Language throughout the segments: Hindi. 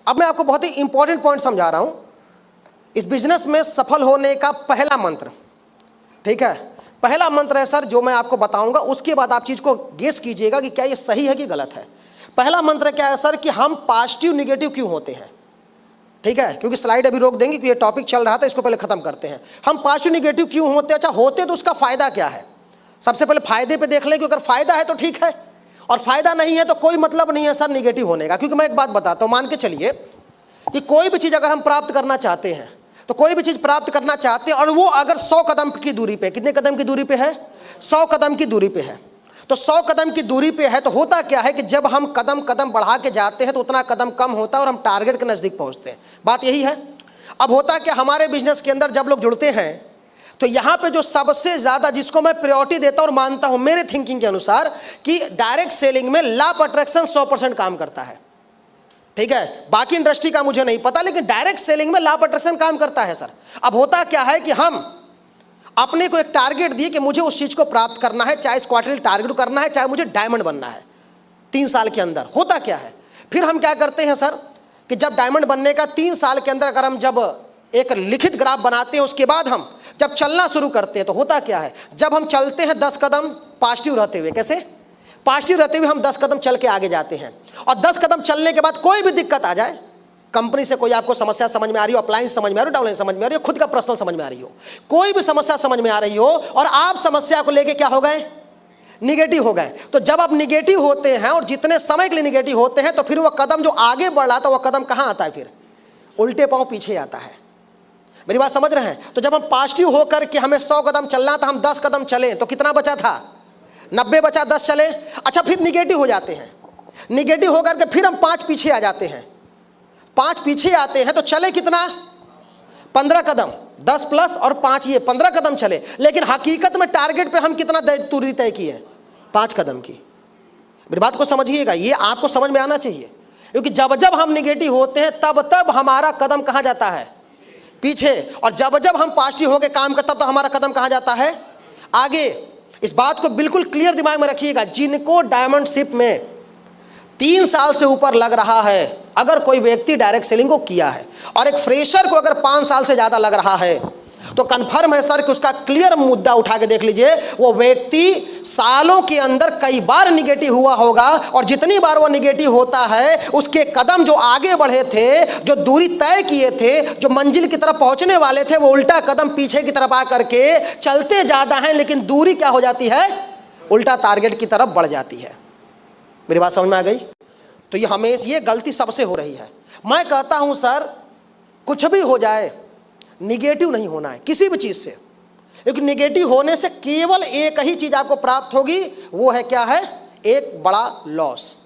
अब मैं आपको बहुत ही इंपॉर्टेंट पॉइंट समझा रहा हूं। इस बिजनेस में सफल होने का पहला मंत्र, ठीक है, पहला मंत्र है सर जो मैं आपको बताऊंगा, उसके बाद आप चीज को गेस कीजिएगा कि क्या ये सही है कि गलत है। पहला मंत्र क्या है सर कि हम पॉजिटिव निगेटिव क्यों होते हैं, ठीक है, क्योंकि स्लाइड अभी रोक देंगे कि ये टॉपिक चल रहा था, इसको पहले खत्म करते हैं। हम पॉजिटिव निगेटिव क्यों होते हैं? अच्छा, होते तो उसका फायदा क्या है? सबसे पहले फायदे पे देख लें कि अगर फायदा है तो ठीक है, और फायदा नहीं है तो कोई मतलब नहीं है सर निगेटिव होने का। क्योंकि मैं एक बात बताता हूं, मान के चलिए कि कोई भी चीज अगर हम प्राप्त करना चाहते हैं, तो कोई भी चीज प्राप्त करना चाहते हैं और वो अगर 100 कदम की दूरी पे, कितने कदम की दूरी पे है? 100 कदम की दूरी पे है। तो 100 कदम की दूरी पे है तो होता क्या है कि जब हम कदम कदम बढ़ा के जाते हैं तो उतना कदम कम होता है और हम टारगेट के नजदीक पहुंचते हैं। बात यही है। अब होता क्या, हमारे बिजनेस के अंदर जब लोग जुड़ते हैं तो यहां पे जो सबसे ज्यादा जिसको मैं प्रायोरिटी देता हूं और मानता हूं मेरे थिंकिंग के अनुसार कि डायरेक्ट सेलिंग में लॉ ऑफ अट्रैक्शन 100% काम करता है, ठीक है। बाकी इंडस्ट्री का मुझे नहीं पता, लेकिन डायरेक्ट सेलिंग में लॉ ऑफ अट्रैक्शन काम करता है सर। अब होता क्या है कि हम अपने को एक टारगेट दिए कि मुझे उस चीज को प्राप्त करना है, चाहे इस क्वार्टरली टारगेट करना है, चाहे मुझे डायमंड बनना है 3 साल के अंदर। होता क्या है, फिर हम क्या करते हैं सर कि जब डायमंड बनने का 3 साल के अंदर अगर हम जब एक लिखित ग्राफ बनाते हैं, उसके बाद हम जब चलना शुरू करते हैं तो होता क्या है, जब हम चलते हैं 10 कदम पॉजिटिव रहते हुए, कैसे पॉजिटिव रहते हुए हम 10 कदम चल के आगे जाते हैं, और 10 कदम चलने के बाद कोई भी दिक्कत आ जाए, कंपनी से कोई आपको समस्या समझ में आ रही हो, अप्लायंस समझ में आ रही हो, डाउनलाइन समझ में आ रही हो, खुद का पर्सनल समझ में आ रही हो, कोई भी समस्या समझ में आ रही हो और आप समस्या को लेके क्या हो गए, निगेटिव हो गए। तो जब आप निगेटिव होते हैं और जितने समय के लिए निगेटिव होते हैं तो फिर वह कदम जो आगे बढ़ रहा था वह कदम कहां आता है, फिर उल्टे पांव पीछे आता है। मेरी बात समझ रहे हैं? तो जब हम पॉजिटिव होकर के हमें 100 कदम चलना था, हम 10 कदम चले तो कितना बचा था, 90 बचा, 10 चले। अच्छा, फिर निगेटिव हो जाते हैं, निगेटिव होकर के फिर हम 5 पीछे आ जाते हैं, 5 पीछे आते हैं तो चले कितना, 15 कदम, 10 प्लस और 5 ये 15 कदम चले। लेकिन हकीकत में टारगेट पे हम कितना दूरी तय किए, 5 कदम की। मेरी बात को समझिएगा, ये आपको समझ में आना चाहिए, क्योंकि जब जब हम निगेटिव होते हैं तब तब हमारा कदम कहां जाता है, पीछे, और जब जब हम पॉजिटिव होकर काम करते हैं तो हमारा कदम कहां जाता है, आगे। इस बात को बिल्कुल क्लियर दिमाग में रखिएगा। जिनको डायमंडशिप में 3 साल से ऊपर लग रहा है, अगर कोई व्यक्ति डायरेक्ट सेलिंग को किया है, और एक फ्रेशर को अगर 5 साल से ज्यादा लग रहा है, तो कंफर्म है सर कि उसका क्लियर मुद्दा उठा के देख लीजिए, वो व्यक्ति सालों के अंदर कई बार निगेटिव हुआ होगा, और जितनी बार वो निगेटिव होता है उसके कदम जो आगे बढ़े थे, जो दूरी तय किए थे, जो मंजिल की तरफ पहुंचने वाले थे, वो उल्टा कदम पीछे की तरफ आकर के चलते ज्यादा है, लेकिन दूरी क्या हो जाती है, उल्टा टारगेट की तरफ बढ़ जाती है। मेरी बात समझ में आ गई? तो ये हमेशा ये गलती सबसे हो रही है। मैं कहता हूं सर कुछ भी हो जाए निगेटिव नहीं होना है किसी भी चीज से, क्योंकि निगेटिव होने से केवल एक ही चीज आपको प्राप्त होगी, वो है क्या है, एक बड़ा लॉस,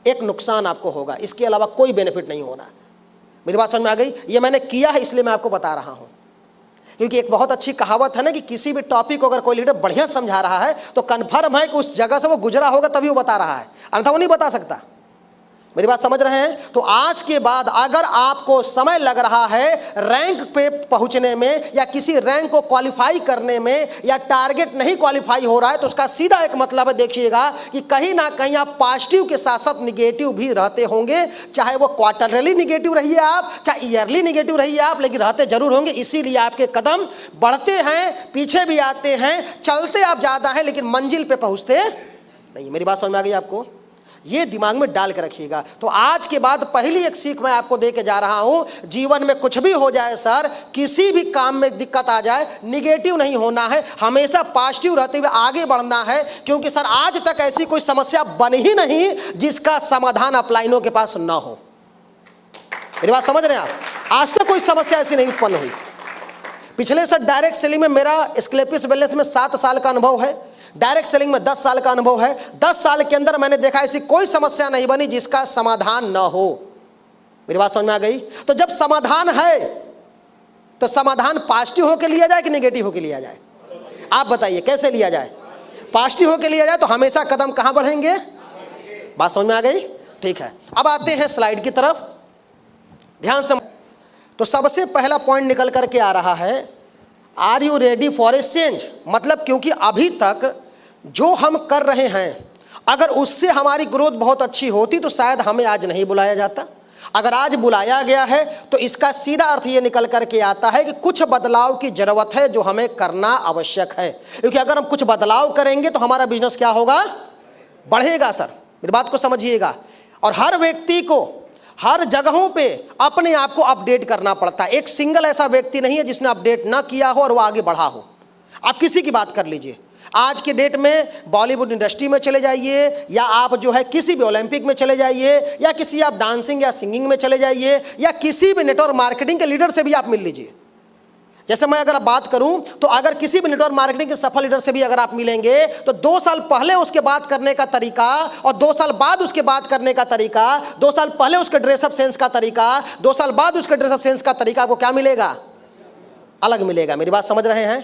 एक नुकसान आपको होगा, इसके अलावा कोई बेनिफिट नहीं होना। मेरी बात समझ में आ गई? ये मैंने किया है इसलिए मैं आपको बता रहा हूं, क्योंकि एक बहुत अच्छी कहावत है ना कि किसी भी टॉपिक को अगर कोई लीडर बढ़िया समझा रहा है तो कन्फर्म है कि उस जगह से वो गुजरा होगा तभी वो बता रहा है, अन्यथा वो नहीं बता सकता। मेरी बात समझ रहे हैं? तो आज के बाद अगर आपको समय लग रहा है रैंक पे पहुंचने में, या किसी रैंक को क्वालिफाई करने में, या टारगेट नहीं क्वालिफाई हो रहा है, तो उसका सीधा एक मतलब है, देखिएगा कि कहीं ना कहीं आप पॉजिटिव के साथ साथ निगेटिव भी रहते होंगे। चाहे वो क्वार्टरली निगेटिव रहिए आप, चाहे ईयरली निगेटिव रहिए आप, लेकिन रहते जरूर होंगे। इसीलिए आपके कदम बढ़ते हैं, पीछे भी आते हैं, चलते आप ज्यादा हैं, लेकिन मंजिल पे पहुंचते नहीं। मेरी बात समझ में आ गई आपको? ये दिमाग में डाल के रखिएगा। तो आज के बाद पहली एक सीख मैं आपको दे के जा रहा हूं, जीवन में कुछ भी हो जाए सर, किसी भी काम में दिक्कत आ जाए, निगेटिव नहीं होना है, हमेशा पॉजिटिव रहते हुए आगे बढ़ना है। क्योंकि सर आज तक ऐसी कोई समस्या बनी ही नहीं जिसका समाधान अपलाइनों के पास ना हो। मेरी बात समझ रहे हैं आप? आज तक कोई समस्या ऐसी नहीं उत्पन्न हुई। पिछले सर डायरेक्ट सेलिंग में मेरा स्क्लेपिस वेलनेस में 7 साल का अनुभव है, डायरेक्ट सेलिंग में 10 साल का अनुभव है। 10 साल के अंदर मैंने देखा ऐसी कोई समस्या नहीं बनी जिसका समाधान न हो। मेरी बात समझ में आ गई? तो जब समाधान है तो समाधान पॉजिटिव होकर लिया जाए कि निगेटिव होकर लिया जाए? आप बताइए कैसे लिया जाए? पॉजिटिव होकर लिया जाए तो हमेशा कदम कहां बढ़ेंगे? बात समझ में आ गई? ठीक है, अब आते हैं स्लाइड की तरफ, ध्यान से। तो सबसे पहला पॉइंट निकल करके आ रहा है, are you ready for a change. मतलब क्योंकि अभी तक जो हम कर रहे हैं, अगर उससे हमारी ग्रोथ बहुत अच्छी होती तो शायद हमें आज नहीं बुलाया जाता, अगर आज बुलाया गया है तो इसका सीधा अर्थ ये निकल करके आता है कि कुछ बदलाव की जरूरत है जो हमें करना आवश्यक है, क्योंकि अगर हम कुछ बदलाव करेंगे तो हमारा बिजनेस क्या होगा, बढ़ेगा। सर मेरी बात को समझिएगा। और हर व्यक्ति को हर जगहों पे अपने आप को अपडेट करना पड़ता है। एक सिंगल ऐसा व्यक्ति नहीं है जिसने अपडेट ना किया हो और वो आगे बढ़ा हो। आप किसी की बात कर लीजिए, आज के डेट में बॉलीवुड इंडस्ट्री में चले जाइए, या आप जो है किसी भी ओलंपिक में चले जाइए, या किसी आप डांसिंग या सिंगिंग में चले जाइए, या किसी भी नेटवर्क मार्केटिंग के लीडर से भी आप मिल लीजिए। जैसे मैं अगर बात करूं तो अगर किसी भी नेटवर्क मार्केटिंग के सफल लीडर से भी अगर आप मिलेंगे तो 2 साल पहले उसके बात करने का तरीका और 2 साल बाद उसके बात करने का तरीका, 2 साल पहले उसके ड्रेसअप सेंस का तरीका, 2 साल बाद उसके ड्रेसअप सेंस का तरीका आपको क्या मिलेगा, अलग मिलेगा। मेरी बात समझ रहे हैं?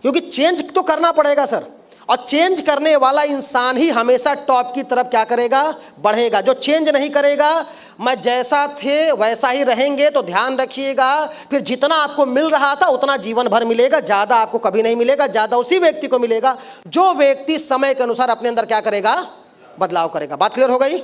क्योंकि चेंज तो करना पड़ेगा सर, और चेंज करने वाला इंसान ही हमेशा टॉप की तरफ क्या करेगा, बढ़ेगा। जो चेंज नहीं करेगा, मैं जैसा थे वैसा ही रहेंगे, तो ध्यान रखिएगा फिर जितना आपको मिल रहा था उतना जीवन भर मिलेगा, ज़्यादा आपको कभी नहीं मिलेगा। ज़्यादा उसी व्यक्ति को मिलेगा जो व्यक्ति समय के अनुसार अपने अंदर क्या करेगा, बदलाव करेगा। बात क्लियर हो गई?